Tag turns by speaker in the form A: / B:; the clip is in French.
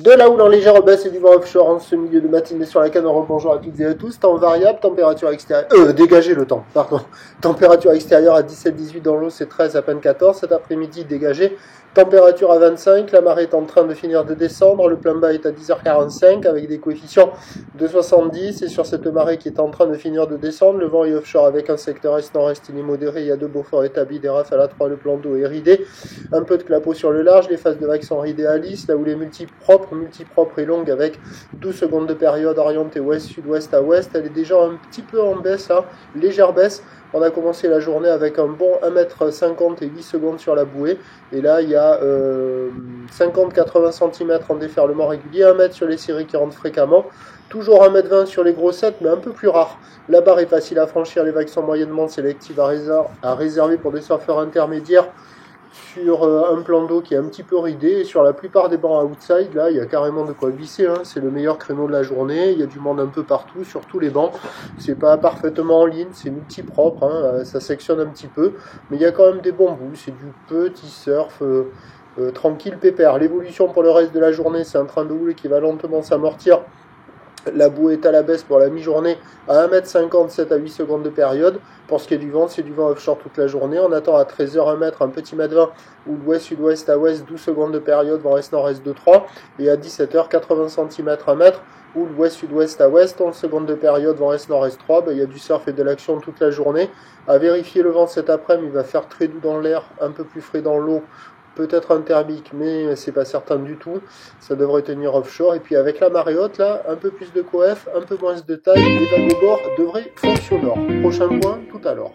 A: De la houle en légère baisse et du vent offshore en ce milieu de matinée sur la canne. Bonjour à toutes et à tous. Temps variable, température extérieure. Dégagez le temps, pardon. Température extérieure à 17-18 dans l'eau, c'est 13 à peine 14. Cet après-midi, dégagé. Température à 25. La marée est en train de finir de descendre. Le plein bas est à 10h45 avec des coefficients de 70. Et sur cette marée qui est en train de finir de descendre, le vent est offshore avec un secteur est-nord-est, il est modéré. Il y a 2 beaux forts établis, des rafales à 3, le plan d'eau est ridé. Un peu de clapot sur le large. Les phases de vagues sont ridées à lisse. Là où les multipropres et longue avec 12 secondes de période orientée ouest, sud-ouest à ouest. Elle est déjà un petit peu en baisse, hein, légère baisse. On a commencé la journée avec un bon 1m50 et 8 secondes sur la bouée. Et là, il y a 50-80 cm en déferlement régulier, 1 mètre sur les séries qui rentrent fréquemment. Toujours 1m20 sur les grossettes, mais un peu plus rare. La barre est facile à franchir, les vagues sont moyennement sélectives à réserver pour des surfeurs intermédiaires sur un plan d'eau qui est un petit peu ridé. Et sur la plupart des bancs outside, là, il y a carrément de quoi glisser, hein. C'est le meilleur créneau de la journée. Il y a du monde un peu partout, sur tous les bancs. C'est pas parfaitement en ligne, c'est multipropre, hein. Ça sectionne un petit peu. Mais il y a quand même des bons bouts. C'est du petit surf tranquille, pépère. L'évolution pour le reste de la journée, c'est un train de houle qui va lentement s'amortir. La bouée est à la baisse pour la mi-journée à 1m50, 7 à 8 secondes de période. Pour ce qui est du vent, c'est du vent offshore toute la journée. On attend à 13h 1 mètre, un petit mètre 20, ou l'ouest, sud-ouest à ouest, 12 secondes de période, vent est-nord-est de 3. Et à 17h, 80 cm 1 mètre, ou l'ouest, sud-ouest à ouest, 11 secondes de période, vent est-nord-est 3. Il y a du surf et de l'action toute la journée. À vérifier le vent cet après-midi, il va faire très doux dans l'air, un peu plus frais dans l'eau. Peut-être un thermique, mais c'est pas certain du tout. Ça devrait tenir offshore. Et puis avec la marée haute, là, un peu plus de coef, un peu moins de taille, les vagues au bord devraient fonctionner. Prochain point, tout à l'heure.